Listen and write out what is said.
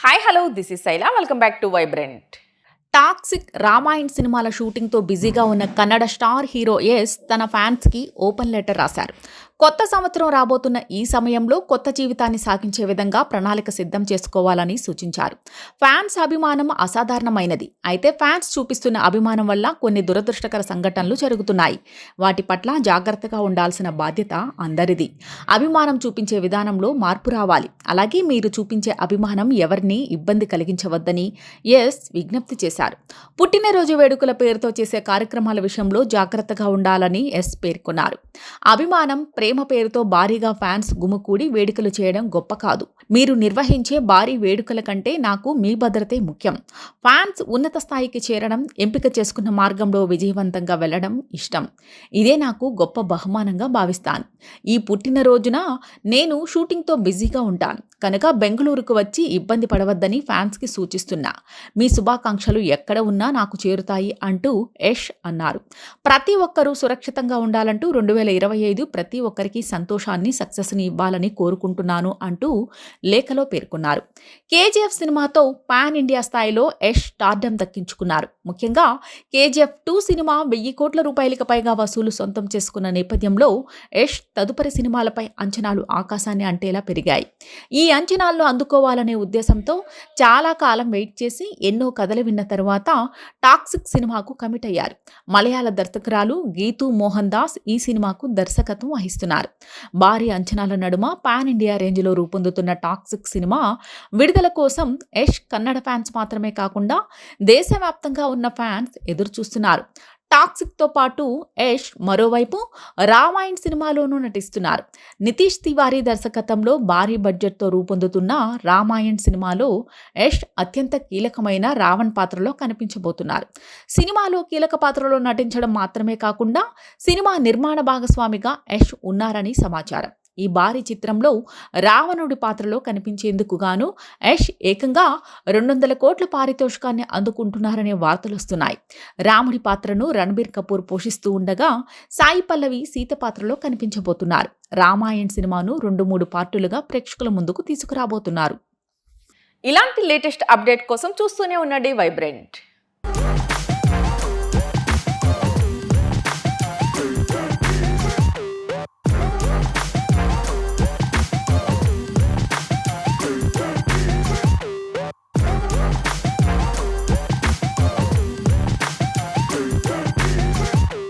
Hi hello this is Shaila welcome back to vibrant. Toxic Ramayan సినిమాల షూటింగ్తో బిజీగా ఉన్న Kannada star hero yes తన ఫ్యాన్స్కి ఓపెన్ లెటర్ రాశారు. కొత్త సంవత్సరం రాబోతున్న ఈ సమయంలో కొత్త జీవితాన్ని సాగించే విధంగా ప్రణాళిక సిద్ధం చేసుకోవాలని సూచించారు. ఫ్యాన్స్ అభిమానం అసాధారణమైనది. అయితే ఫ్యాన్స్ చూపిస్తున్న అభిమానం వల్ల కొన్ని దురదృష్టకర సంఘటనలు జరుగుతున్నాయి. వాటి పట్ల జాగ్రత్తగా ఉండాల్సిన బాధ్యత అందరిది. అభిమానం చూపించే విధానంలో మార్పు రావాలి. అలాగే మీరు చూపించే అభిమానం ఎవరిని ఇబ్బంది కలిగించవద్దని ఎస్ విజ్ఞప్తి చేశారు. పుట్టినరోజు వేడుకల పేరుతో చేసే కార్యక్రమాల విషయంలో జాగ్రత్తగా ఉండాలని ఎస్ పేర్కొన్నారు. అభిమానం, ప్రేమ పేరుతో భారీగా ఫ్యాన్స్ గుమికూడి వేడుకలు చేయడం గొప్ప కాదు. మీరు నిర్వహించే భారీ వేడుకల కంటే నాకు మీ భద్రతే ముఖ్యం. ఫ్యాన్స్ ఉన్నత స్థాయికి చేరడం, ఎంపిక చేసుకున్న మార్గంలో విజయవంతంగా వెళ్లడం ఇష్టం. ఇదే నాకు గొప్ప బహుమానంగా భావిస్తాను. ఈ పుట్టినరోజున నేను షూటింగ్తో బిజీగా ఉంటాను కనుక బెంగళూరుకు వచ్చి ఇబ్బంది పడవద్దని ఫ్యాన్స్కి సూచిస్తున్నా. మీ శుభాకాంక్షలు ఎక్కడ ఉన్నా నాకు చేరుతాయి అంటూ యష్ అన్నారు. ప్రతి ఒక్కరూ సురక్షితంగా ఉండాలంటూ 2025 ప్రతి ఒక్కరికి సంతోషాన్ని, సక్సెస్ని ఇవ్వాలని కోరుకుంటున్నాను అంటూ లేఖలో పేర్కొన్నారు. కేజీఎఫ్ సినిమాతో పాన్ ఇండియా స్థాయిలో యష్ స్టార్డమ్ దక్కించుకున్నారు. ముఖ్యంగా కేజీఎఫ్ 2 సినిమా 1000 కోట్ల రూపాయలకు పైగా వసూలు సొంతం చేసుకున్న నేపథ్యంలో యష్ తదుపరి సినిమాలపై అంచనాలు ఆకాశాన్ని అంటేలా పెరిగాయి. ఈ అంచనాలను అందుకోవాలనే ఉద్దేశంతో చాలా కాలం వెయిట్ చేసి ఎన్నో కథలు విన్న తరువాత టాక్సిక్ సినిమాకు కమిట్ అయ్యారు. మలయాళ దర్శకురాలు గీతూ మోహన్ దాస్ ఈ సినిమాకు దర్శకత్వం వహిస్తున్నారు. భారీ అంచనాల నడుమ పాన్ ఇండియా రేంజ్లో రూపొందుతున్న టాక్సిక్ సినిమా విడుదల కోసం యష్ కన్నడ ఫ్యాన్స్ మాత్రమే కాకుండా దేశవ్యాప్తంగా ఉన్న ఫ్యాన్స్ ఎదురు చూస్తున్నారు. టాక్సిక్తో పాటు యష్ మరోవైపు రామాయణ్ సినిమాలోనూ నటిస్తున్నారు. నితీష్ తివారీ దర్శకత్వంలో భారీ బడ్జెట్తో రూపొందుతున్న రామాయణ్ సినిమాలో యష్ అత్యంత కీలకమైన రావణ్ పాత్రలో కనిపించబోతున్నారు. సినిమాలో కీలక పాత్రలో నటించడం మాత్రమే కాకుండా సినిమా నిర్మాణ భాగస్వామిగా యష్ ఉన్నారని సమాచారం. ఈ భారీ చిత్రంలో రావణుడి పాత్రలో కనిపించేందుకు గాను యష్ ఏకంగా 200 కోట్ల పారితోషికాన్ని అందుకుంటున్నారనే వార్తలు వస్తున్నాయి. రాముడి పాత్రను రణబీర్ కపూర్ పోషిస్తూ ఉండగా సాయి పల్లవి సీత పాత్రలో కనిపించబోతున్నారు. రామాయణ్ సినిమాను 2-3 పార్టులుగా ప్రేక్షకుల ముందుకు తీసుకురాబోతున్నారు. ఇలాంటి లేటెస్ట్ అప్డేట్ కోసం చూస్తూనే ఉండండి వైబ్రెంట్.